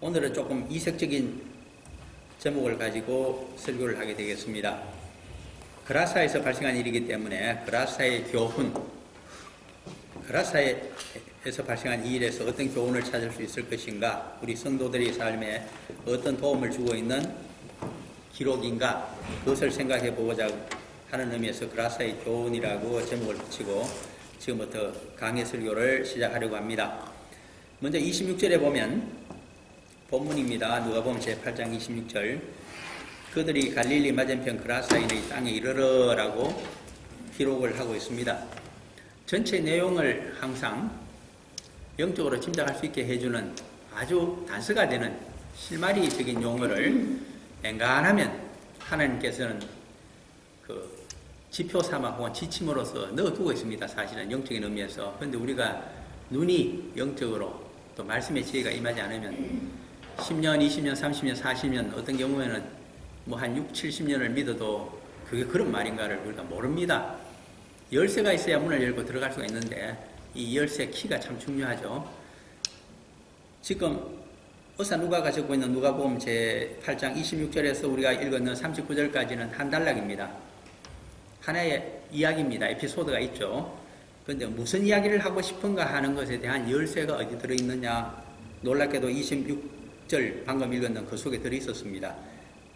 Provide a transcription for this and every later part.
오늘은 조금 이색적인 제목을 가지고 설교를 하게 되겠습니다. 그라사에서 발생한 일이기 때문에 그라사의 교훈, 그라사에서 발생한 이 일에서 어떤 교훈을 찾을 수 있을 것인가, 우리 성도들의 삶에 어떤 도움을 주고 있는 기록인가, 그것을 생각해 보고자 하는 의미에서 그라사의 교훈이라고 제목을 붙이고 지금부터 강해 설교를 시작하려고 합니다. 먼저 26절에 보면 본문입니다. 누가복음 제8장 26절, 그들이 갈릴리 맞은편 그라사인의 땅에 이르러라고 기록을 하고 있습니다. 전체 내용을 항상 영적으로 짐작할 수 있게 해주는 아주 단서가 되는 실마리적인 용어를 앵간하면 하나님께서는 그 지표 삼아 혹은 지침으로서 넣어두고 있습니다. 사실은 영적인 의미에서. 그런데 우리가 눈이 영적으로 또 말씀의 지혜가 임하지 않으면 10년, 20년, 30년, 40년 어떤 경우에는 뭐 한 6, 70년을 믿어도 그게 그런 말인가를 우리가 모릅니다. 열쇠가 있어야 문을 열고 들어갈 수가 있는데 이 열쇠 키가 참 중요하죠. 지금 의사 누가가 적고 있는 누가복음 제8장 26절에서 우리가 읽었는 39절까지는 한 단락입니다. 하나의 이야기입니다. 에피소드가 있죠. 그런데 무슨 이야기를 하고 싶은가 하는 것에 대한 열쇠가 어디 들어있느냐, 놀랍게도 26절 방금 읽었는 그 속에 들어있었습니다.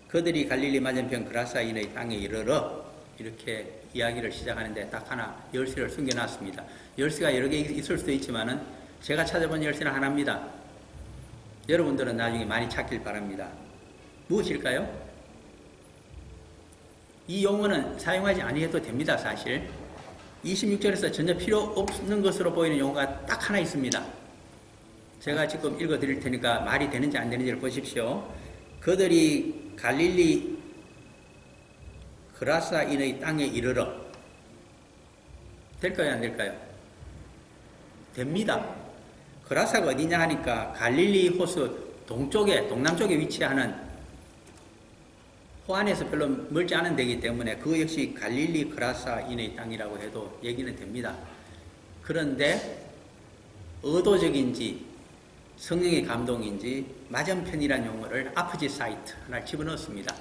그들이 갈릴리 맞은편 그라사인의 땅에 이르러, 이렇게 이야기를 시작하는데 딱 하나 열쇠를 숨겨놨습니다. 열쇠가 여러 개 있을 수도 있지만은 제가 찾아본 열쇠는 하나입니다. 여러분들은 나중에 많이 찾길 바랍니다. 무엇일까요? 이 용어는 사용하지 아니해도 됩니다. 사실 26절에서 전혀 필요 없는 것으로 보이는 용어가 딱 하나 있습니다. 제가 지금 읽어드릴 테니까 말이 되는지 안 되는지를 보십시오. 그들이 갈릴리 그라사인의 땅에 이르러. 될까요? 안 될까요? 됩니다. 그라사가 어디냐 하니까 갈릴리 호수 동남쪽에 위치하는 호안에서 별로 멀지 않은 데이기 때문에 그 역시 갈릴리 그라사인의 땅이라고 해도 얘기는 됩니다. 그런데 의도적인지 성령의 감동인지 맞은편이라는 용어를 아프지 사이트 하나를 집어넣었습니다.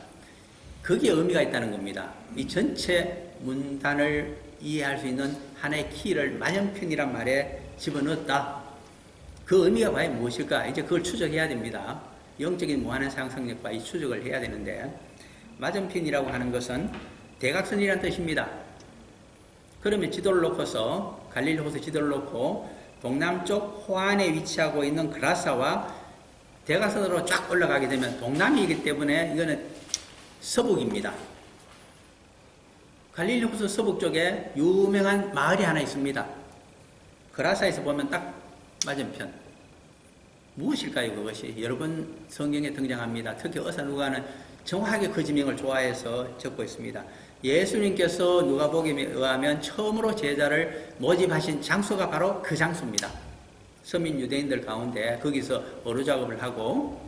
거기에 의미가 있다는 겁니다. 이 전체 문단을 이해할 수 있는 하나의 키를 맞은편이란 말에 집어넣었다. 그 의미가 과연 무엇일까? 이제 그걸 추적해야 됩니다. 영적인 무한한 상상력과 이 추적을 해야 되는데, 맞은편이라고 하는 것은 대각선이라는 뜻입니다. 그러면 지도를 놓고서 갈릴리 호수 지도를 놓고 동남쪽 호안에 위치하고 있는 그라사와 대각선으로 쫙 올라가게 되면 동남이기 때문에 이거는 서북입니다. 갈릴리 호수 서북 쪽에 유명한 마을이 하나 있습니다. 그라사에서 보면 딱 맞은편. 무엇일까요? 그것이 여러 번 성경에 등장합니다. 특히 의사 누가는 정확하게 그 지명을 좋아해서 적고 있습니다. 예수님께서 누가복음에 의하면 처음으로 제자를 모집하신 장소가 바로 그 장소입니다. 서민 유대인들 가운데 거기서 어루 작업을 하고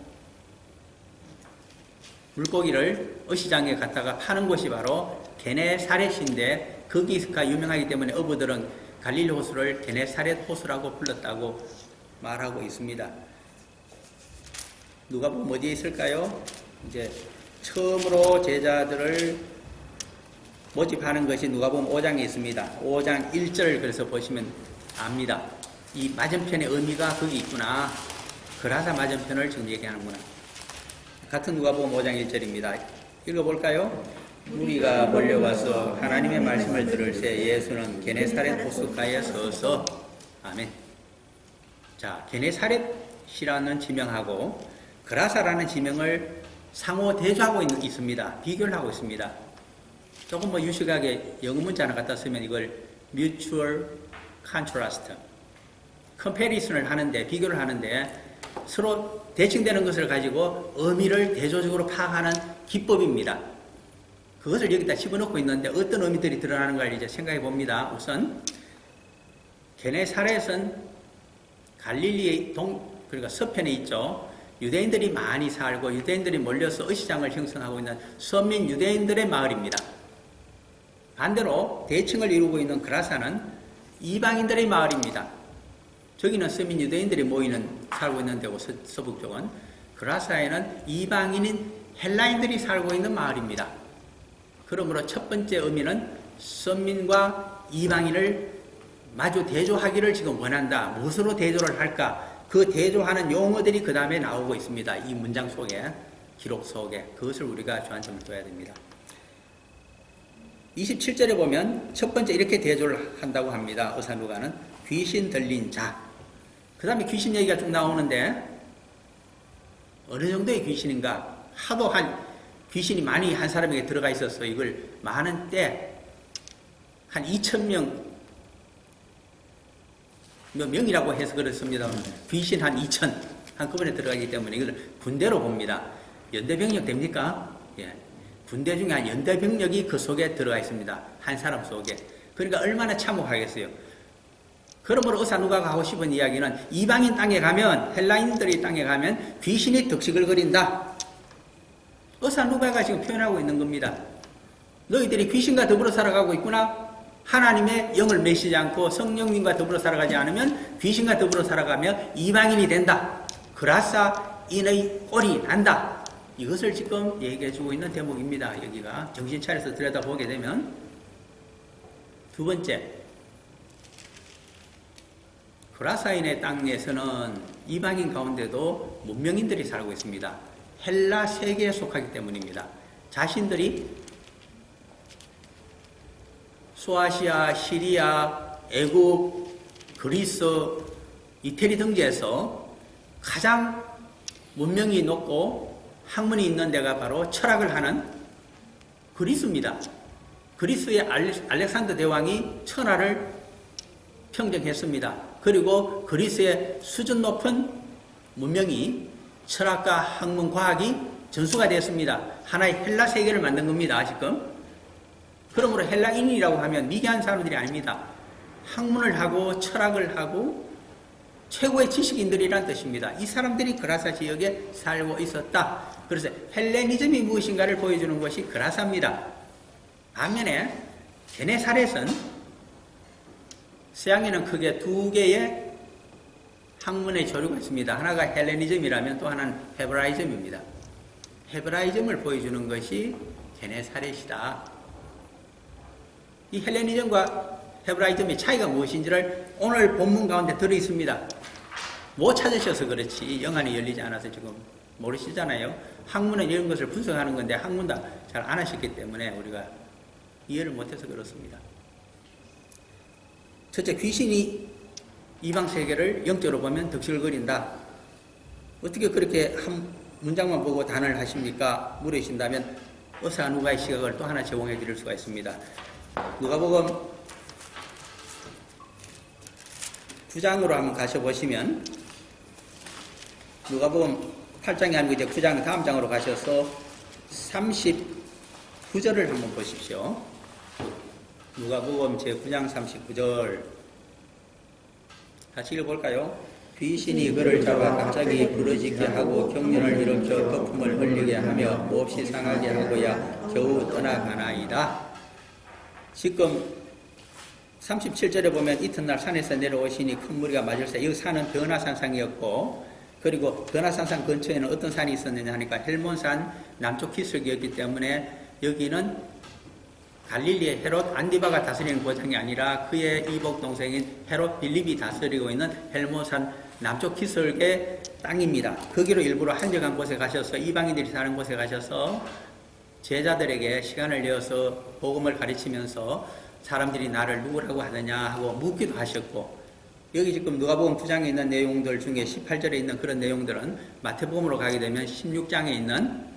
물고기를 어시장에 갖다가 파는 곳이 바로 게네사렛인데, 거기가 유명하기 때문에 어부들은 갈릴리 호수를 게네사렛 호수라고 불렀다고 말하고 있습니다. 누가복음 어디에 있을까요? 이제 처음으로 제자들을 모집하는 것이 누가복음 5장에 있습니다. 5장 1절 그래서 보시면 압니다. 이 맞은편의 의미가 거기 있구나. 그라사 맞은편을 지금 얘기하는구나. 같은 누가복음 5장 1절입니다. 읽어볼까요? 무리가 몰려와서 하나님의 말씀을 들을새 예수는 게네사렛 호숫가에 서서. 아멘. 자, 게네사렛이라는 지명하고 그라사라는 지명을 상호 대조하고 있습니다. 비교를 하고 있습니다. 조금 뭐 유식하게 영어 문자 하나 갖다 쓰면 이걸 mutual contrast, comparison을 하는데, 비교를 하는데 서로 대칭되는 것을 가지고 의미를 대조적으로 파악하는 기법입니다. 그것을 여기다 집어넣고 있는데 어떤 의미들이 드러나는가를 이제 생각해 봅니다. 우선 게네사렛은 갈릴리의 그러니까 서편에 있죠. 유대인들이 많이 살고 유대인들이 몰려서 어시장을 형성하고 있는 서민 유대인들의 마을입니다. 반대로 대칭을 이루고 있는 그라사는 이방인들의 마을입니다. 저기는 서민 유대인들이 살고 있는 데고 서북 쪽은, 그라사에는 이방인인 헬라인들이 살고 있는 마을입니다. 그러므로 첫 번째 의미는 선민과 이방인을 마주 대조하기를 지금 원한다. 무엇으로 대조를 할까? 그 대조하는 용어들이 그 다음에 나오고 있습니다. 이 문장 속에, 기록 속에. 그것을 우리가 주안점을 둬야 됩니다. 27절에 보면 첫 번째 이렇게 대조를 한다고 합니다. 의사누가는 귀신 들린 자. 그 다음에 귀신 얘기가 쭉 나오는데 어느 정도의 귀신인가? 하도 귀신이 많이 한 사람에게 들어가 있어서 이걸 많은 때 한 2,000명 명이라고 해서 그렇습니다. 귀신 한 2,000 한꺼번에 들어가기 때문에 이걸 군대로 봅니다. 연대병력 됩니까? 예. 군대 중에 한 연대병력이 그 속에 들어가 있습니다. 한 사람 속에. 그러니까 얼마나 참혹하겠어요. 그러므로 의사누가가 하고 싶은 이야기는 이방인 땅에 가면, 헬라인들의 땅에 가면 귀신이 득식을 거린다. 의사누가가 지금 표현하고 있는 겁니다. 너희들이 귀신과 더불어 살아가고 있구나. 하나님의 영을 메시지 않고 성령님과 더불어 살아가지 않으면 귀신과 더불어 살아가며 이방인이 된다. 그라사인의 꼴이 난다. 이것을 지금 얘기해 주고 있는 대목입니다. 여기가 정신 차려서 들여다보게 되면 두 번째, 그라사인의 땅에서는 이방인 가운데도 문명인들이 살고 있습니다. 헬라 세계에 속하기 때문입니다. 자신들이 소아시아, 시리아, 애국, 그리스, 이태리 등지에서 가장 문명이 높고 학문이 있는 데가 바로 철학을 하는 그리스입니다. 그리스의 알렉산더 대왕이 천하를 평정했습니다. 그리고 그리스의 수준 높은 문명이 철학과 학문, 과학이 전수가 되었습니다. 하나의 헬라 세계를 만든 겁니다. 지금. 그러므로 헬라인이라고 하면 미개한 사람들이 아닙니다. 학문을 하고 철학을 하고 최고의 지식인들이란 뜻입니다. 이 사람들이 그라사 지역에 살고 있었다. 그래서 헬레니즘이 무엇인가를 보여주는 것이 그라사입니다. 반면에 게네사렛은 서양에는 크게 두 개의 학문의 조류가 있습니다. 하나가 헬레니즘이라면 또 하나는 헤브라이즘입니다. 헤브라이즘을 보여주는 것이 게네사렛이다. 이 헬레니즘과 헤브라이즘의 차이가 무엇인지를 오늘 본문 가운데 들어있습니다. 못 찾으셔서 그렇지 영안이 열리지 않아서 지금 모르시잖아요. 학문은 이런 것을 분석하는 건데 학문도 잘 안 하셨기 때문에 우리가 이해를 못해서 그렇습니다. 첫째, 귀신이 이방 세계를 영적으로 보면 득실을 거린다. 어떻게 그렇게 한 문장만 보고 단언을 하십니까? 물으신다면 의사누가의 시각을 또 하나 제공해 드릴 수가 있습니다. 누가복음 9장으로 한번 가셔보시면 누가복음 8장이 아니고 이제 9장 다음 장으로 가셔서 39절을 한번 보십시오. 누가복음 제9장 39절 같이 읽어볼까요? 귀신이 그를 잡아 갑자기 부러지게 하고 경련을 일으켜 거품을 흘리게 하며 몹시 상하게 하고야 겨우 떠나가나이다. 지금 37절에 보면 이튿날 산에서 내려오시니 큰 무리가 맞을세. 여기 산은 변화산상이었고 그리고 변화산상 근처에는 어떤 산이 있었느냐 하니까 헬몬산 남쪽 기슭이었기 때문에 여기는 갈릴리의 헤롯 안디바가 다스리는 고장이 아니라 그의 이복 동생인 헤롯 빌립이 다스리고 있는 헬몬산 남쪽 기슭의 땅입니다. 거기로 일부러 한적한 곳에 가셔서 이방인들이 사는 곳에 가셔서 제자들에게 시간을 내어서 복음을 가르치면서 사람들이 나를 누구라고 하느냐 하고 묻기도 하셨고, 여기 지금 누가복음 9장에 있는 내용들 중에 18절에 있는 그런 내용들은 마태복음으로 가게 되면 16장에 있는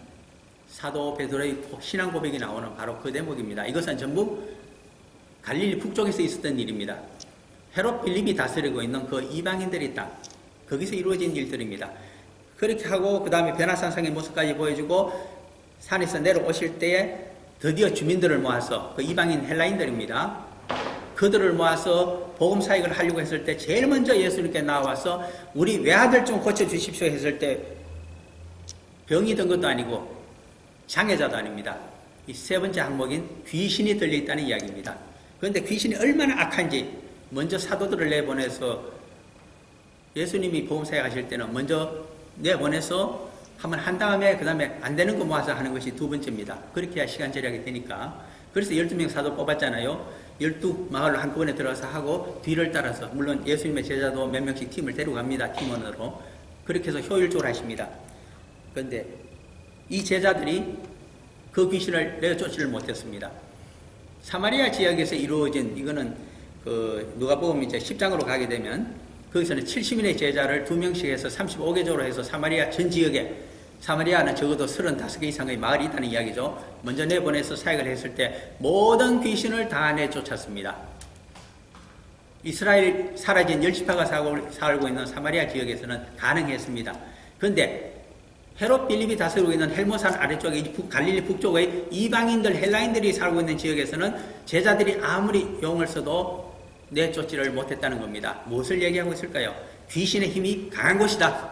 사도 베드로의 신앙 고백이 나오는 바로 그 대목입니다. 이것은 전부 갈릴리 북쪽에서 있었던 일입니다. 헤롯 빌립이 다스리고 있는 그 이방인들의 땅, 거기서 이루어진 일들입니다. 그렇게 하고 그 다음에 변화산상의 모습까지 보여주고 산에서 내려오실 때에 드디어 주민들을 모아서, 그 이방인 헬라인들입니다. 그들을 모아서 복음 사역을 하려고 했을 때 제일 먼저 예수님께 나와서 우리 외아들 좀 고쳐주십시오 했을 때 병이 든 것도 아니고 장애자도 아닙니다. 이 세 번째 항목인 귀신이 들려있다는 이야기입니다. 그런데 귀신이 얼마나 악한지 먼저 사도들을 내보내서 예수님이 복음 사역 하실 때는 먼저 내보내서 한번 한 다음에 그 다음에 안 되는 거 모아서 하는 것이 두 번째입니다. 그렇게 해야 시간 절약이 되니까. 그래서 12명 사도 뽑았잖아요. 12마을로 한꺼번에 들어가서 하고 뒤를 따라서 물론 예수님의 제자도 몇 명씩 팀을 데려갑니다. 팀원으로. 그렇게 해서 효율적으로 하십니다. 그런데 이 제자들이 그 귀신을 내쫓지를 못했습니다. 사마리아 지역에서 이루어진 이거는 누가복음 이제 10장으로 가게 되면 거기서는 70인의 제자를 2명씩 해서 35개조로 해서 사마리아 전 지역에 사마리아는 적어도 35개 이상의 마을이 있다는 이야기죠. 먼저 내보내서 사역을 했을 때 모든 귀신을 다 내쫓았습니다. 이스라엘 사라진 10지파가 살고 있는 사마리아 지역에서는 가능했습니다. 그런데 헤롯 빌립이 다스리고 있는 헬모산 아래쪽에 갈릴리 북쪽의 이방인들 헬라인들이 살고 있는 지역에서는 제자들이 아무리 용을 써도 내쫓지를 못했다는 겁니다. 무엇을 얘기하고 있을까요? 귀신의 힘이 강한 곳이다.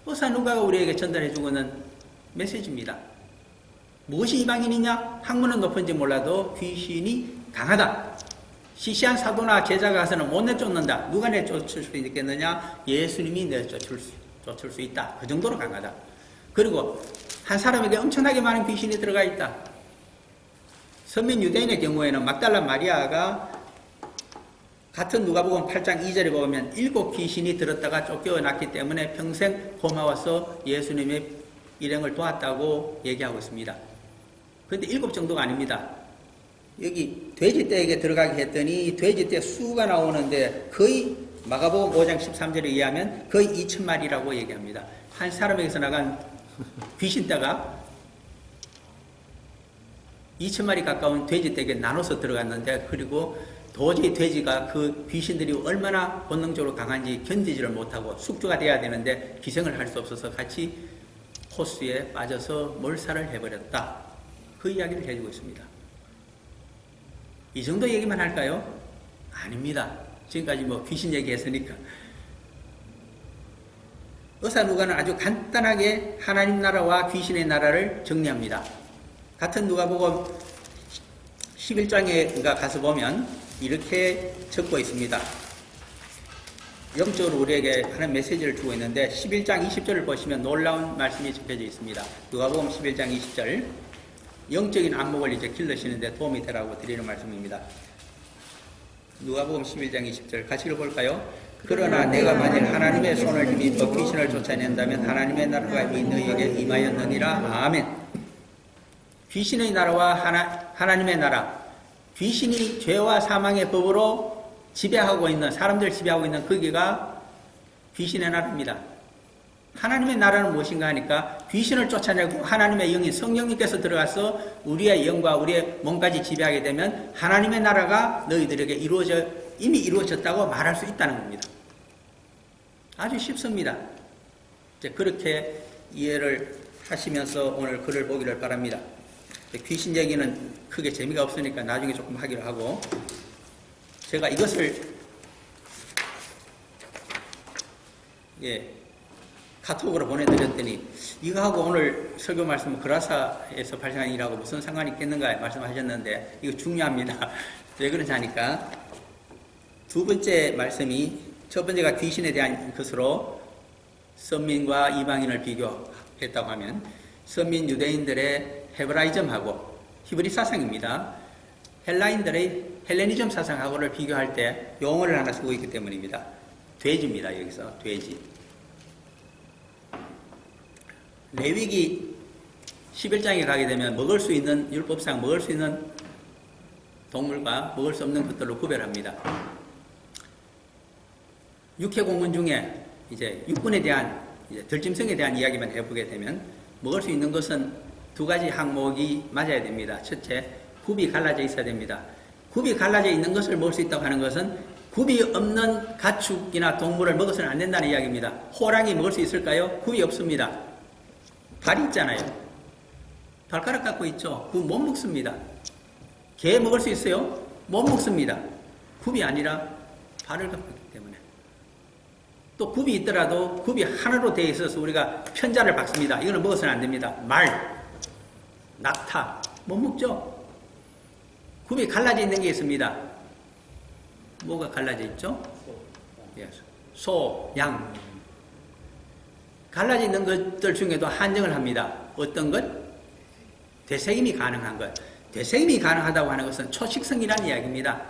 어서 누가가 우리에게 전달해주고 있는 메시지입니다. 무엇이 이방인이냐? 학문은 높은지 몰라도 귀신이 강하다. 시시한 사도나 제자가 가서는 못 내쫓는다. 누가 내쫓을 수 있겠느냐? 예수님이 내쫓을 수 있다. 그 정도로 강하다. 그리고 한 사람에게 엄청나게 많은 귀신이 들어가 있다. 선민 유대인의 경우에는 막달라 마리아가 같은 누가복음 8장 2절에 보면 7 귀신이 들었다가 쫓겨났기 때문에 평생 고마워서 예수님의 일행을 도왔다고 얘기하고 있습니다. 그런데 7 정도가 아닙니다. 여기 돼지떼에게 들어가게 했더니 돼지떼 수가 나오는데 거의 마가복음 5장 13절에 의하면 거의 2,000마리라고 얘기합니다. 한 사람에게서 나간 귀신떼가 2,000마리 가까운 돼지떼에게 나눠서 들어갔는데 그리고 도저히 돼지가 그 귀신들이 얼마나 본능적으로 강한지 견디지를 못하고 숙주가 돼야 되는데 기생을 할 수 없어서 같이 호수에 빠져서 몰살을 해버렸다. 그 이야기를 해주고 있습니다. 이 정도 얘기만 할까요? 아닙니다. 지금까지 귀신 얘기했으니까. 의사 누가는 아주 간단하게 하나님 나라와 귀신의 나라를 정리합니다. 같은 누가복음 11장에 가서 보면 이렇게 적고 있습니다. 영적으로 우리에게 하는 메시지를 주고 있는데 11장 20절을 보시면 놀라운 말씀이 적혀져 있습니다. 누가복음 11장 20절 영적인 안목을 이제 길러시는데 도움이 되라고 드리는 말씀입니다. 누가복음 11장 20절 같이 읽어볼까요? 그러나 내가 만일 하나님의 손을 힘입어 귀신을 쫓아낸다면 하나님의 나라가 너희에게 임하였느니라. 아멘. 귀신의 나라와 하나님의 나라, 귀신이 죄와 사망의 법으로 지배하고 있는, 사람들을 지배하고 있는 거기가 귀신의 나라입니다. 하나님의 나라는 무엇인가 하니까 귀신을 쫓아내고 하나님의 영인 성령님께서 들어가서 우리의 영과 우리의 몸까지 지배하게 되면 하나님의 나라가 너희들에게 이미 이루어졌다고 말할 수 있다는 겁니다. 아주 쉽습니다. 이제 그렇게 이해를 하시면서 오늘 글을 보기를 바랍니다. 귀신 얘기는 크게 재미가 없으니까 나중에 조금 하기로 하고, 제가 이것을 카톡으로 보내드렸더니 이거하고 오늘 설교 말씀은 그라사에서 발생한 일하고 무슨 상관이 있겠는가 말씀하셨는데 이거 중요합니다. 왜 그런지 하니까 두 번째 말씀이, 첫 번째가 귀신에 대한 것으로 선민과 이방인을 비교했다고 하면 선민 유대인들의 헤브라이즘하고 히브리 사상입니다. 헬라인들의 헬레니즘 사상하고를 비교할 때 용어를 하나 쓰고 있기 때문입니다. 돼지입니다. 여기서 돼지. 레위기 11장에 가게 되면 먹을 수 있는, 율법상 먹을 수 있는 동물과 먹을 수 없는 것들로 구별합니다. 육해공문 중에 이제 육군에 대한, 들짐승에 대한 이야기만 해보게 되면 먹을 수 있는 것은 두 가지 항목이 맞아야 됩니다. 첫째, 굽이 갈라져 있어야 됩니다. 굽이 갈라져 있는 것을 먹을 수 있다고 하는 것은 굽이 없는 가축이나 동물을 먹어서는 안 된다는 이야기입니다. 호랑이 먹을 수 있을까요? 굽이 없습니다. 발이 있잖아요. 발가락 갖고 있죠. 그거 못 먹습니다. 개 먹을 수 있어요? 못 먹습니다. 굽이 아니라 발을 갖고 있기 때문에. 또 굽이 있더라도 굽이 하나로 되어 있어서 우리가 편자를 박습니다. 이거는 먹어서는 안 됩니다. 말, 낙타 못 먹죠. 굽이 갈라져 있는 게 있습니다. 뭐가 갈라져 있죠? 소, 양. 갈라지는 것들 중에도 한정을 합니다. 어떤 것? 되새김이 가능한 것. 되새김이 가능하다고 하는 것은 초식성이라는 이야기입니다.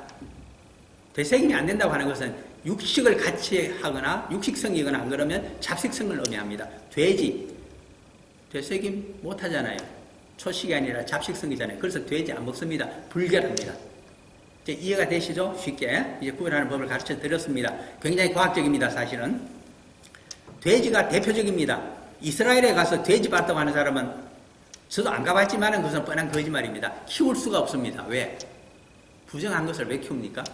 되새김이 안 된다고 하는 것은 육식을 같이 하거나 육식성이거나 안 그러면 잡식성을 의미합니다. 돼지, 되새김 못하잖아요. 초식이 아니라 잡식성이잖아요. 그래서 돼지 안 먹습니다. 불결합니다. 이제 이해가 되시죠? 쉽게 이제 구별하는 법을 가르쳐 드렸습니다. 굉장히 과학적입니다. 사실은 돼지가 대표적입니다. 이스라엘에 가서 돼지 봤다고 하는 사람은 저도 안 가봤지만 그것은 뻔한 거짓말입니다. 키울 수가 없습니다. 왜? 부정한 것을 왜 키웁니까?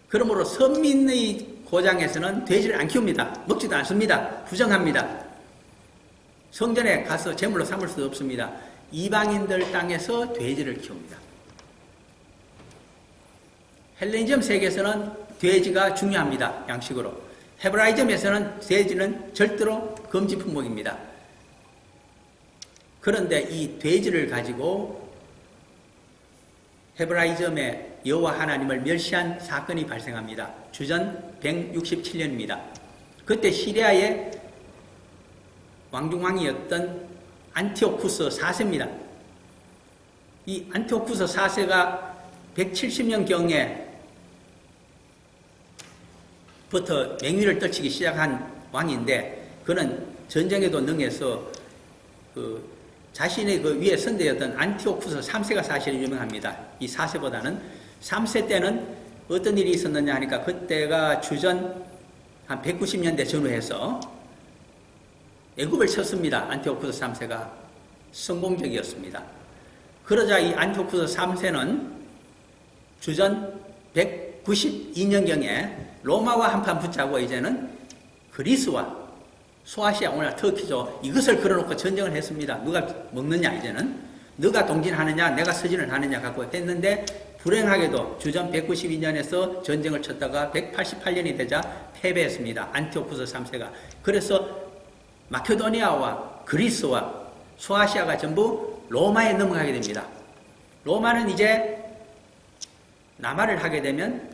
그러므로 선민의 고장에서는 돼지를 안 키웁니다. 먹지도 않습니다. 부정합니다. 성전에 가서 제물로 삼을 수도 없습니다. 이방인들 땅에서 돼지를 키웁니다. 헬레니즘 세계에서는 돼지가 중요합니다. 양식으로. 헤브라이즘에서는 돼지는 절대로 금지 품목입니다. 그런데 이 돼지를 가지고 헤브라이즘의 여호와 하나님을 멸시한 사건이 발생합니다. 주전 167년입니다. 그때 시리아의 왕중왕이었던 안티오쿠스 4세입니다. 이 안티오쿠스 4세가 170년경에 부터 맹위를 떨치기 시작한 왕인데 그는 전쟁에도 능해서 자신의 그 위에 선대였던 안티오쿠스 3세가 사실은 유명합니다. 이 4세보다는 3세 때는 어떤 일이 있었느냐 하니까 그때가 주전 한 190년대 전후해서 애굽을 쳤습니다. 안티오쿠스 3세가 성공적이었습니다. 그러자 이 안티오쿠스 3세는 주전 192년경에 로마와 한판 붙자고 이제는 그리스와 소아시아, 오늘 터키죠. 이것을 걸어놓고 전쟁을 했습니다. 누가 먹느냐 이제는. 너가 동진하느냐 내가 서진을 하느냐 갖고 했는데 불행하게도 주전 192년에서 전쟁을 쳤다가 188년이 되자 패배했습니다. 안티오쿠스 3세가. 그래서 마케도니아와 그리스와 소아시아가 전부 로마에 넘어가게 됩니다. 로마는 이제 남하를 하게 되면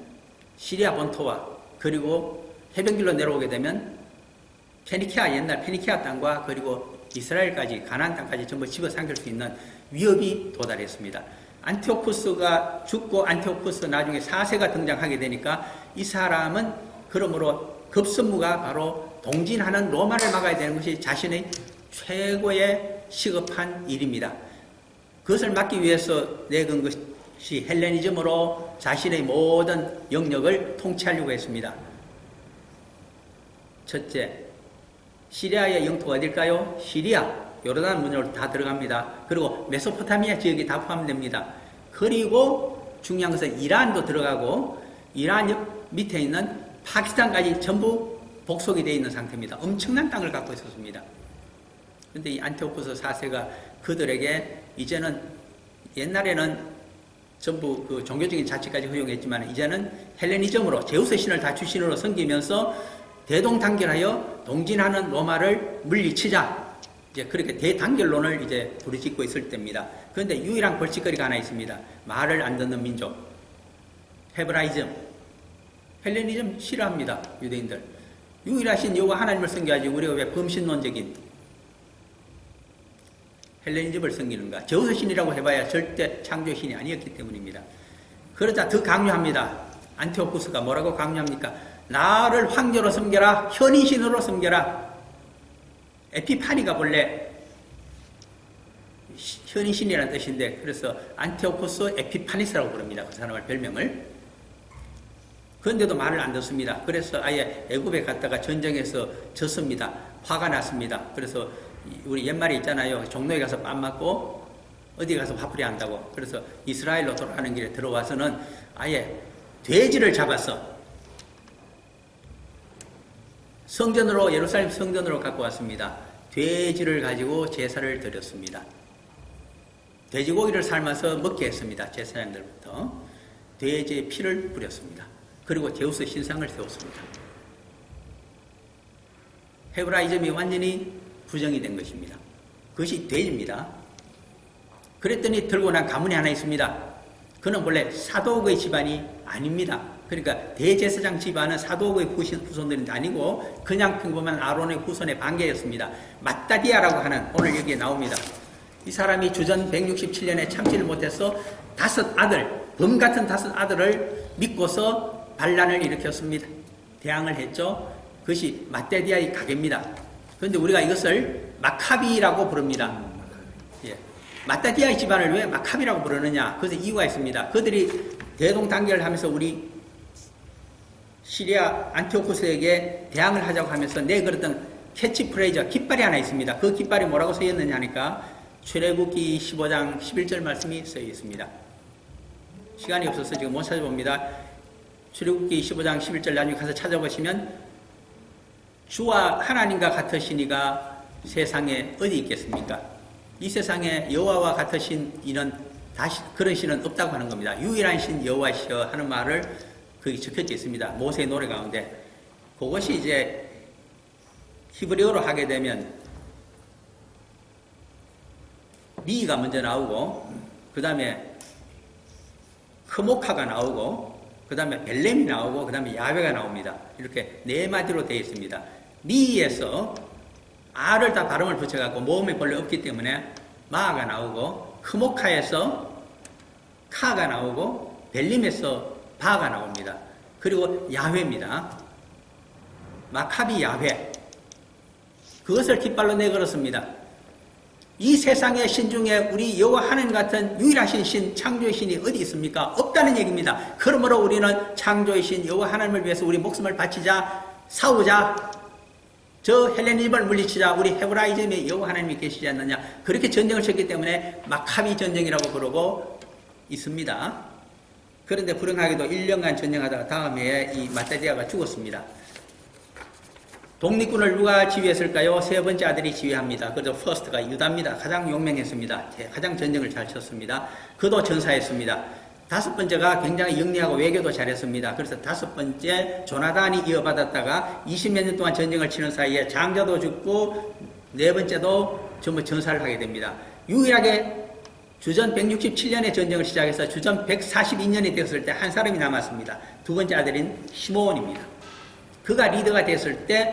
시리아 본토와 그리고 해변길로 내려오게 되면 페니키아, 옛날 페니키아 땅과 그리고 이스라엘까지 가나안 땅까지 전부 집어삼킬 수 있는 위협이 도달했습니다. 안티오쿠스가 죽고 안티오쿠스 나중에 4세가 등장하게 되니까 이 사람은 그러므로 급선무가 바로 동진하는 로마를 막아야 되는 것이 자신의 최고의 시급한 일입니다. 그것을 막기 위해서 내건 것이 헬레니즘으로 자신의 모든 영역을 통치하려고 했습니다. 첫째, 시리아의 영토가 어딜까요? 시리아, 요르단 문으로 다 들어갑니다. 그리고 메소포타미아 지역이 다 포함됩니다. 그리고 중요한 것은 이란도 들어가고 이란 밑에 있는 파키스탄까지 전부 복속이 되어 있는 상태입니다. 엄청난 땅을 갖고 있었습니다. 그런데 이 안티오쿠스 4세가 그들에게 이제는 옛날에는 전부 그 종교적인 자치까지 허용했지만 이제는 헬레니즘으로 제우스 신을 다 주신으로 섬기면서 대동단결하여 동진하는 로마를 물리치자. 이제 그렇게 대단결론을 이제 부르짖고 있을 때입니다. 그런데 유일한 골칫거리가 하나 있습니다. 말을 안 듣는 민족. 헤브라이즘. 헬레니즘 싫어합니다. 유대인들. 유일하신 여호와 하나님을 섬겨야지 우리가 왜 범신론적인 헬레니즘을 섬기는가. 제우스 신이라고 해봐야 절대 창조 신이 아니었기 때문입니다. 그러자 더 강요합니다. 안티오쿠스가 뭐라고 강요합니까? 나를 황제로 섬겨라. 현인신으로 섬겨라. 에피파니가 본래 현인신이라는 뜻인데 그래서 안티오쿠스 에피파니스라고 부릅니다. 그 사람을 별명을. 그런데도 말을 안 듣습니다. 그래서 아예 애굽에 갔다가 전쟁에서 졌습니다. 화가 났습니다. 그래서 우리 옛말에 있잖아요. 종로에 가서 빰 맞고 어디 가서 화풀이 한다고. 그래서 이스라엘로 돌아가는 길에 들어와서는 아예 돼지를 잡아서 성전으로, 예루살렘 성전으로 갖고 왔습니다. 돼지를 가지고 제사를 드렸습니다. 돼지고기를 삶아서 먹게 했습니다. 제사장들부터. 돼지의 피를 뿌렸습니다. 그리고 제우스 신상을 세웠습니다. 헤브라이즘이 완전히 부정이 된 것입니다. 그것이 돼지입니다. 그랬더니 들고 난 가문이 하나 있습니다. 그는 원래 사독의 집안이 아닙니다. 그러니까 대제사장 집안은 사도의 후손들이 아니고 그냥 평범한 아론의 후손의 반계였습니다. 마따디아라고 하는, 오늘 여기에 나옵니다. 이 사람이 주전 167년에 참지를 못해서 범 같은 5아들을 믿고서 반란을 일으켰습니다. 대항을 했죠. 그것이 마따디아의 가계입니다. 그런데 우리가 이것을 마카비라고 부릅니다. 예. 마따디아의 집안을 왜 마카비라고 부르느냐? 그것에 이유가 있습니다. 그들이 대동단결을 하면서 우리 시리아 안티오쿠스에게 대항을 하자고 하면서 내걸었던 캐치프레이즈, 깃발이 하나 있습니다. 그 깃발이 뭐라고 써있느냐 하니까 출애굽기 15장 11절 말씀이 쓰여 있습니다. 시간이 없어서 지금 못 찾아봅니다. 출애굽기 15장 11절 나중에 가서 찾아보시면 주와 하나님과 같으신 이가 세상에 어디 있겠습니까? 이 세상에 여호와와 같으신 이는 다시 그런 신은 없다고 하는 겁니다. 유일한 신 여호와시여 하는 말을 거기 적혀져 있습니다. 모세의 노래 가운데. 그것이 이제 히브리어로 하게 되면 미가 먼저 나오고 그 다음에 크모카가 나오고 그 다음에 벨렘이 나오고 그 다음에 야훼가 나옵니다. 이렇게 4마디로 되어 있습니다. 미에서 R을 다 발음을 붙여갖고 모음이 본래 없기 때문에 마가 나오고 크모카에서 카가 나오고 벨림에서 바가 나옵니다. 그리고 야훼입니다. 마카비 야훼. 그것을 깃발로 내걸었습니다. 이 세상의 신 중에 우리 여호와 하나님 같은 유일하신 신, 창조의 신이 어디 있습니까? 없다는 얘기입니다. 그러므로 우리는 창조의 신 여호와 하나님을 위해서 우리 목숨을 바치자, 싸우자, 저 헬레니즘을 물리치자, 우리 헤브라이즘에 여호와 하나님이 계시지 않느냐, 그렇게 전쟁을 쳤기 때문에 마카비 전쟁이라고 부르고 있습니다. 그런데 불행하게도 1년간 전쟁하다가 다음에 이 마따디아가 죽었습니다. 독립군을 누가 지휘했을까요? 3번째 아들이 지휘합니다. 그래서 퍼스트가 유다입니다. 가장 용맹했습니다. 가장 전쟁을 잘 쳤습니다. 그도 전사했습니다. 5번째가 굉장히 영리하고 외교도 잘했습니다. 그래서 5번째 조나단이 이어받았다가 20몇 년 동안 전쟁을 치는 사이에 장자도 죽고 4번째도 전부 전사를 하게 됩니다. 유일하게 주전 167년에 전쟁을 시작해서 주전 142년이 되었을 때 한 사람이 남았습니다. 2번째 아들인 시므온입니다. 그가 리더가 됐을 때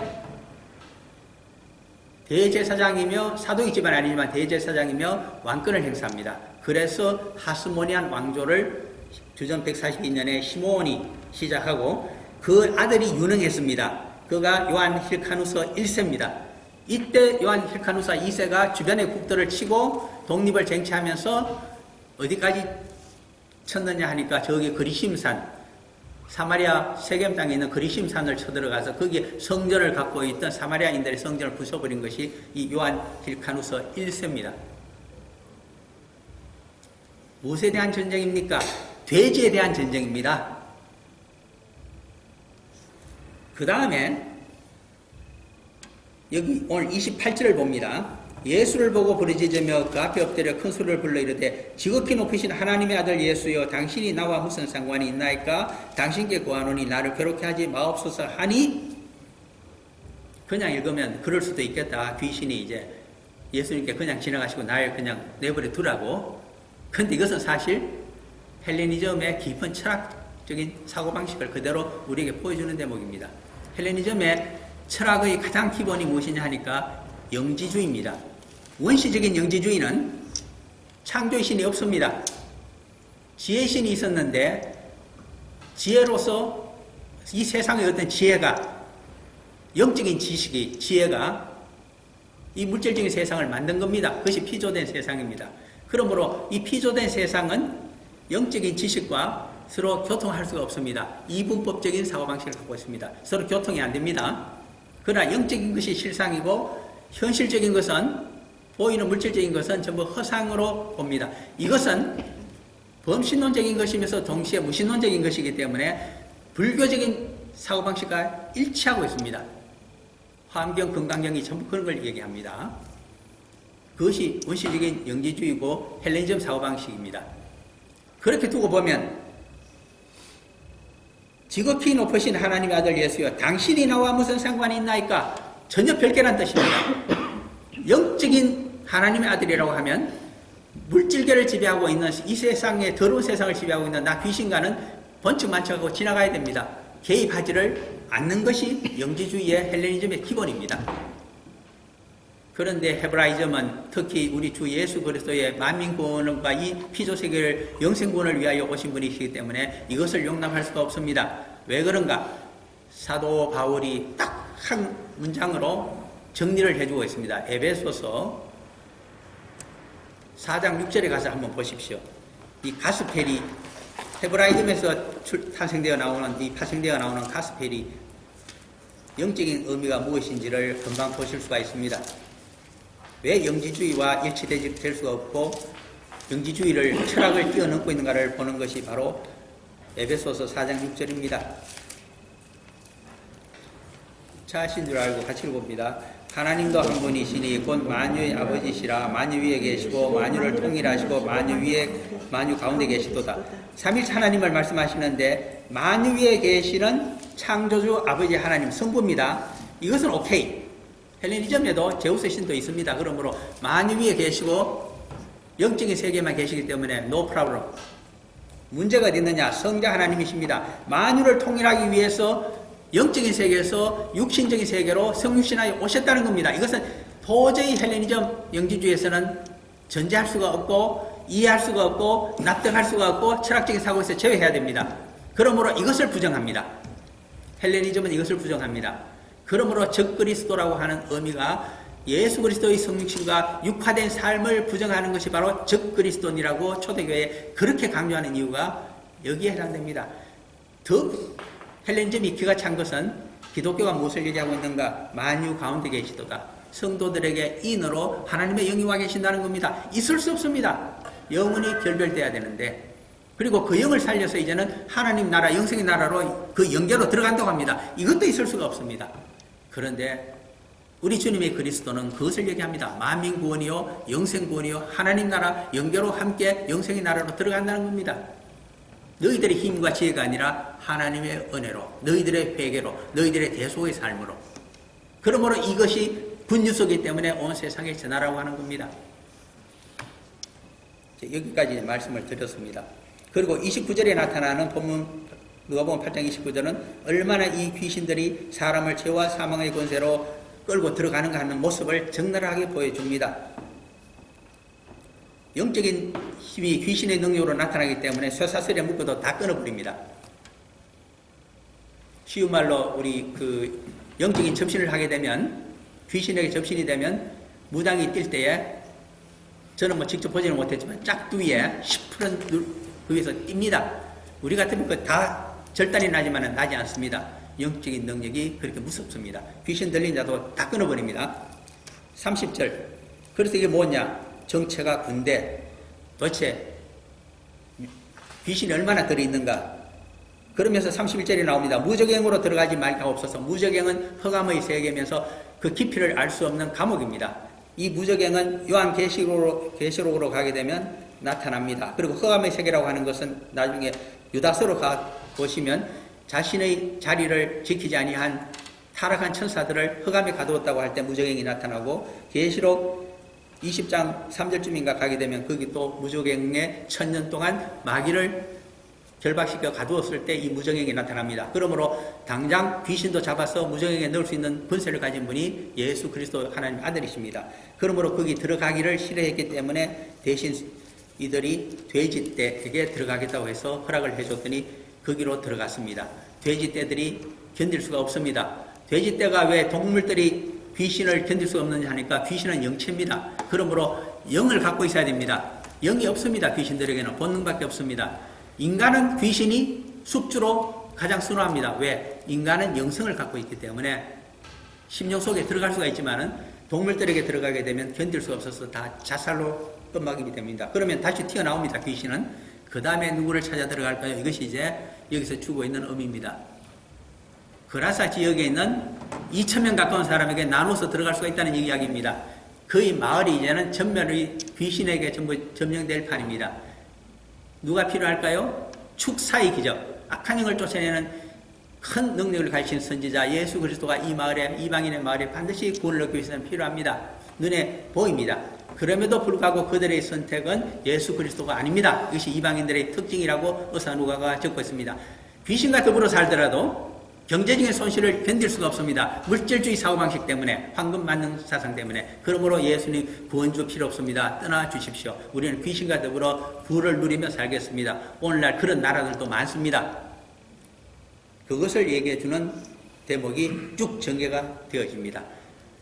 대제사장이며 사도의 집안 아니지만 대제사장이며 왕권을 행사합니다. 그래서 하스모니안 왕조를 주전 142년에 시므온이 시작하고 그 아들이 유능했습니다. 그가 요한 힐카누서 1세입니다. 이때 요한 힐카누사 2세가 주변의 국들을 치고 독립을 쟁취하면서 어디까지 쳤느냐 하니까 저기 그리심산, 사마리아 세겜 땅에 있는 그리심산을 쳐들어가서 거기에 성전을 갖고 있던 사마리아인들의 성전을 부숴버린 것이 이 요한 힐카누서 1세입니다. 무엇에 대한 전쟁입니까? 돼지에 대한 전쟁입니다. 그 다음에 여기 오늘 28절을 봅니다. 예수를 보고 부르짖으며 그 앞에 엎드려 큰 소리를 불러 이르되 지극히 높으신 하나님의 아들 예수여 당신이 나와 무슨 상관이 있나이까? 당신께 구하노니 나를 괴롭게 하지 마옵소서 하니, 그냥 읽으면 그럴 수도 있겠다. 귀신이 이제 예수님께 그냥 지나가시고 날 그냥 내버려 두라고. 그런데 이것은 사실 헬레니즘의 깊은 철학적인 사고방식을 그대로 우리에게 보여주는 대목입니다. 헬레니즘의 철학의 가장 기본이 무엇이냐 하니까 영지주의입니다. 원시적인 영지주의는 창조의 신이 없습니다. 지혜의 신이 있었는데 지혜로서 이 세상의 어떤 지혜가, 영적인 지식이, 지혜가 이 물질적인 세상을 만든 겁니다. 그것이 피조된 세상입니다. 그러므로 이 피조된 세상은 영적인 지식과 서로 교통할 수가 없습니다. 이분법적인 사고방식을 갖고 있습니다. 서로 교통이 안 됩니다. 그러나 영적인 것이 실상이고 현실적인 것은, 보이는 물질적인 것은 전부 허상으로 봅니다. 이것은 범신론적인 것이면서 동시에 무신론적인 것이기 때문에 불교적인 사고방식과 일치하고 있습니다. 화엄경, 금강경이 전부 그런 걸 얘기합니다. 그것이 원시적인 영지주의고 헬레니즘 사고방식입니다. 그렇게 두고 보면 지극히 높으신 하나님의 아들 예수여 당신이 나와 무슨 상관이 있나이까? 전혀 별개란 뜻입니다. 영적인 하나님의 아들이라고 하면 물질계를 지배하고 있는 이 세상의 더러운 세상을 지배하고 있는 나 귀신과는 번쩍만쩍하고 지나가야 됩니다. 개입하지를 않는 것이 영지주의의 헬레니즘의 기본입니다. 그런데 헤브라이즘은 특히 우리 주 예수 그리스도의 만민구원과 이 피조세계를 영생구원을 위하여 오신 분이시기 때문에 이것을 용납할 수가 없습니다. 왜 그런가? 사도 바울이 딱 한 문장으로 정리를 해주고 있습니다. 에베소서 4장 6절에 가서 한번 보십시오. 이 가스펠이 헤브라이즘에서 파생되어 나오는 가스펠이 영적인 의미가 무엇인지를 금방 보실 수가 있습니다. 왜 영지주의와 일치될 수가 없고 영지주의를 철학을 뛰어넘고 있는가를 보는 것이 바로 에베소서 4장 6절입니다. 자신 줄 알고 같이 읽어봅니다. 하나님도 한 분이시니 곧 만유의 아버지시라. 만유 위에 계시고 만유를 통일하시고 만유 가운데 계시도다. 삼일체 하나님을 말씀하시는데 만유 위에 계시는 창조주 아버지 하나님 성부입니다. 이것은 오케이. 헬레니즘에도 제우스 신도 있습니다. 그러므로 만유 위에 계시고 영적인 세계만 계시기 때문에 no problem. 문제가 어디 있느냐? 성자 하나님이십니다. 만유를 통일하기 위해서 영적인 세계에서 육신적인 세계로 성육신하여 오셨다는 겁니다. 이것은 도저히 헬레니즘 영지주의에서는 전제할 수가 없고 이해할 수가 없고 납득할 수가 없고 철학적인 사고에서 제외해야 됩니다. 그러므로 이것을 부정합니다. 헬레니즘은 이것을 부정합니다. 그러므로 적그리스도라고 하는 의미가 예수 그리스도의 성육신과 육화된 삶을 부정하는 것이 바로 적그리스도니라고 초대교회에 그렇게 강조하는 이유가 여기에 해당됩니다. 더 헬레니즘이 기가 찬 것은 기독교가 무엇을 얘기하고 있는가? 만유 가운데 계시도다. 성도들에게 인으로 하나님의 영이 와 계신다는 겁니다. 있을 수 없습니다. 영혼이 결별돼야 되는데 그리고 그 영을 살려서 이제는 하나님 나라, 영생의 나라로 그 영계로 들어간다고 합니다. 이것도 있을 수가 없습니다. 그런데 우리 주님의 그리스도는 그것을 얘기합니다. 만민구원이요 영생구원이요 하나님 나라 영계로 함께 영생의 나라로 들어간다는 겁니다. 너희들의 힘과 지혜가 아니라 하나님의 은혜로, 너희들의 회개로, 너희들의 대속의 삶으로. 그러므로 이것이 굿뉴스이기 때문에 온 세상에 전하라고 하는 겁니다. 여기까지 말씀을 드렸습니다. 그리고 29절에 나타나는 본문 누가복음 8장 29절은 얼마나 이 귀신들이 사람을 죄와 사망의 권세로 끌고 들어가는가 하는 모습을 적나라하게 보여줍니다. 영적인 힘이 귀신의 능력으로 나타나기 때문에 쇠사슬에 묶어도 다 끊어버립니다. 쉬운 말로 우리 영적인 접신을 하게 되면 귀신에게 접신이 되면 무당이 뛸 때에 저는 직접 보지는 못했지만 짝두위에 10%는 그 위에서 뜁니다. 우리 같으면 다 절단이 나지만 나지 않습니다. 영적인 능력이 그렇게 무섭습니다. 귀신 들린 자도 다 끊어버립니다. 30절. 그래서 이게 뭐냐? 정체가 군대. 도대체 귀신이 얼마나 들어있는가? 그러면서 31절이 나옵니다. 무적행으로 들어가지 말까 없어서. 무적행은 흑암의 세계면서 그 깊이를 알 수 없는 감옥입니다. 이 무적행은 요한계시록으로 가게 되면 나타납니다. 그리고 흑암의 세계라고 하는 것은 나중에 유다서로 보시면 자신의 자리를 지키지 아니한 타락한 천사들을 흑암에 가두었다고 할 때 무적행이 나타나고 계시록 20장 3절쯤인가 가게 되면 거기 또 무적행에 1000년 동안 마귀를 결박시켜 가두었을 때 이 무적행이 나타납니다. 그러므로 당장 귀신도 잡아서 무적행에 넣을 수 있는 권세를 가진 분이 예수 그리스도 하나님 아들이십니다. 그러므로 거기 들어가기를 싫어했기 때문에 대신 이들이 돼지떼에게 들어가겠다고 해서 허락을 해줬더니 거기로 들어갔습니다. 돼지떼들이 견딜 수가 없습니다. 돼지떼가 왜 동물들이 귀신을 견딜 수 없느냐 하니까 귀신은 영체입니다. 그러므로 영을 갖고 있어야 됩니다. 영이 없습니다. 귀신들에게는 본능밖에 없습니다. 인간은 귀신이 숙주로 가장 선호합니다. 왜? 인간은 영성을 갖고 있기 때문에 심령 속에 들어갈 수가 있지만은 동물들에게 들어가게 되면 견딜 수가 없어서 다 자살로 끝막이게 됩니다. 그러면 다시 튀어나옵니다. 귀신은. 그 다음에 누구를 찾아 들어갈까요? 이것이 이제 여기서 주고 있는 의미입니다. 그라사 지역에 있는 2000명 가까운 사람에게 나눠서 들어갈 수가 있다는 이야기입니다. 거의 마을이 이제는 전멸의 귀신에게 전부 점령될 판입니다. 누가 필요할까요? 축사의 기적. 악한 영을 쫓아내는 큰 능력을 가지신 선지자 예수 그리스도가 이 마을에, 이방인의 마을에 반드시 구원을 얻기 위해서는 필요합니다. 눈에 보입니다. 그럼에도 불구하고 그들의 선택은 예수 그리스도가 아닙니다. 이것이 이방인들의 특징이라고 의사 누가가 적고 있습니다. 귀신과 더불어 살더라도 경제적인 손실을 견딜 수가 없습니다. 물질주의 사고방식 때문에, 황금 만능 사상 때문에. 그러므로 예수님 구원주 필요 없습니다. 떠나주십시오. 우리는 귀신과 더불어 부를 누리며 살겠습니다. 오늘날 그런 나라들도 많습니다. 그것을 얘기해주는 대목이 쭉 전개가 되어집니다.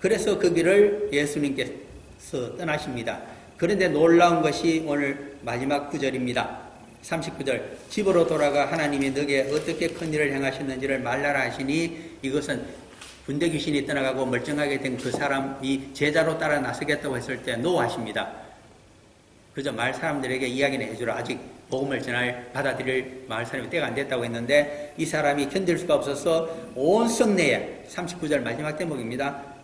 그래서 그 길을 예수님께서 떠나십니다. 그런데 놀라운 것이 오늘 마지막 구절입니다. 39절 집으로 돌아가 하나님이 너에게 어떻게 큰 일을 행하셨는지를 말하라 하시니 이것은 군대 귀신이 떠나가고 멀쩡하게 된 그 사람이 제자로 따라 나서겠다고 했을 때 노하십니다. 그저 마을 사람들에게 이야기는 해주라. 아직 복음을 전할 받아들일 마을 사람이 때가 안 됐다고 했는데 이 사람이 견딜 수가 없어서 온 성내에 39절 마지막 대목입니다.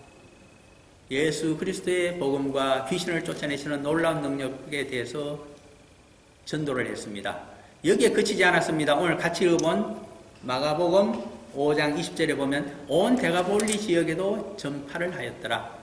예수 그리스도의 복음과 귀신을 쫓아내시는 놀라운 능력에 대해서 전도를 했습니다. 여기에 그치지 않았습니다. 오늘 같이 읽어본 마가복음 5장 20절에 보면 온 데가볼리 지역에도 전파를 하였더라.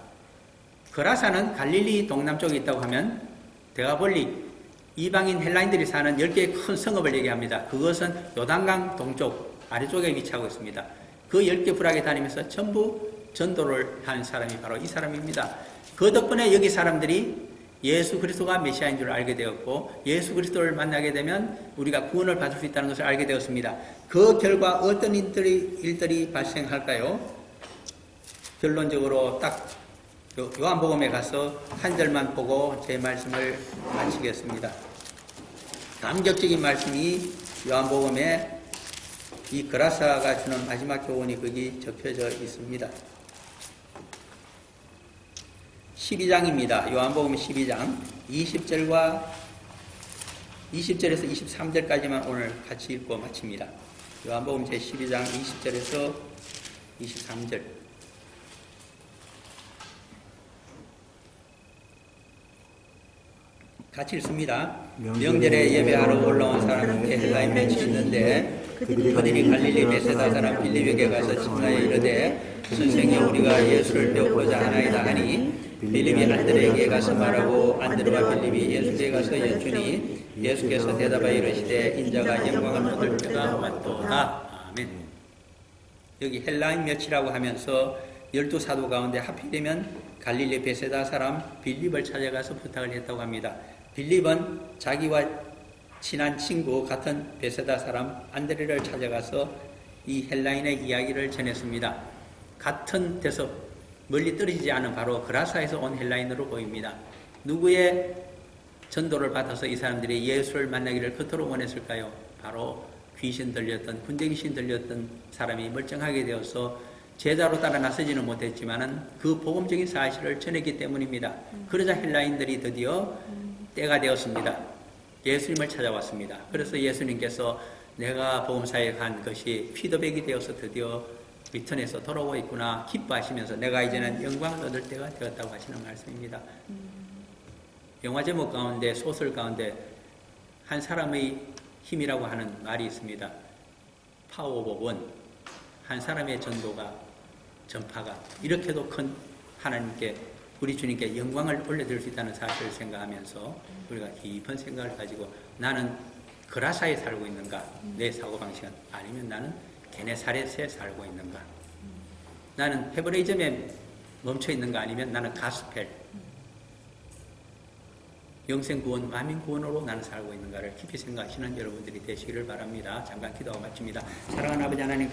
거라사는 갈릴리 동남쪽에 있다고 하면 데가볼리 이방인 헬라인들이 사는 10개의 큰 성읍을 얘기합니다. 그것은 요단강 동쪽 아래쪽에 위치하고 있습니다. 그 10개 부락에 다니면서 전부 전도를 한 사람이 바로 이 사람입니다. 그 덕분에 여기 사람들이 예수 그리스도가 메시아인 줄 알게 되었고 예수 그리스도를 만나게 되면 우리가 구원을 받을 수 있다는 것을 알게 되었습니다. 그 결과 어떤 일들이 발생할까요? 결론적으로 딱 요한복음에 가서 한 절만 보고 제 말씀을 마치겠습니다. 감격적인 말씀이 요한복음에 이 그라사가 주는 마지막 교훈이 거기 적혀져 있습니다. 12장입니다. 요한복음 12장 20절에서 23절까지만 오늘 같이 읽고 마칩니다. 요한복음 제12장 20절에서 23절 같이 읽습니다. 명절에 예배하러 올라온 사람에게 헬라인 맺이 있는데 그들이 갈릴리 베세다 사람 빌립에게 가서 침례에 이르되 선생이 우리가 예수를 배우고자 하나이다 하니 빌립이 안드레에게 가서 말하고 안드레와 빌립이 예수께 가서 여쭈니 예수께서 대답하여 이르시되 인자가 영광을 얻을 때가 왔도다. 아멘. 여기 헬라인 맺이라고 하면서 12사도 가운데 하필이면 갈릴리 베세다 사람 빌립을 찾아가서 부탁을 했다고 합니다. 빌립은 자기와 친한 친구 같은 베세다 사람 안드레를 찾아가서 이 헬라인의 이야기를 전했습니다. 같은 데서 멀리 떨어지지 않은 바로 그라사에서 온 헬라인으로 보입니다. 누구의 전도를 받아서 이 사람들이 예수를 만나기를 그토록 원했을까요? 바로 귀신 들렸던, 군대 귀신 들렸던 사람이 멀쩡하게 되어서 제자로 따라 나서지는 못했지만은 그 복음적인 사실을 전했기 때문입니다. 그러자 헬라인들이 드디어 때가 되었습니다. 예수님을 찾아왔습니다. 그래서 예수님께서 내가 복음사역한 것이 피드백이 되어서 드디어 리턴해서 돌아오고 있구나 기뻐하시면서 내가 이제는 영광을 얻을 때가 되었다고 하시는 말씀입니다. 영화 제목 가운데 소설 가운데 한 사람의 힘이라고 하는 말이 있습니다. 파워 오브 원. 한 사람의 전파가 이렇게도 큰 하나님께 우리 주님께 영광을 올려드릴 수 있다는 사실을 생각하면서 우리가 깊은 생각을 가지고 나는 그라사에 살고 있는가? 내 사고방식은 아니면 나는 게네사렛에 살고 있는가? 나는 헤브레이즘에 멈춰 있는가? 아니면 나는 가스펠 영생구원, 만민구원으로 나는 살고 있는가를 깊이 생각하시는 여러분들이 되시기를 바랍니다. 잠깐 기도하고 마칩니다. 사랑하는 아버지 하나님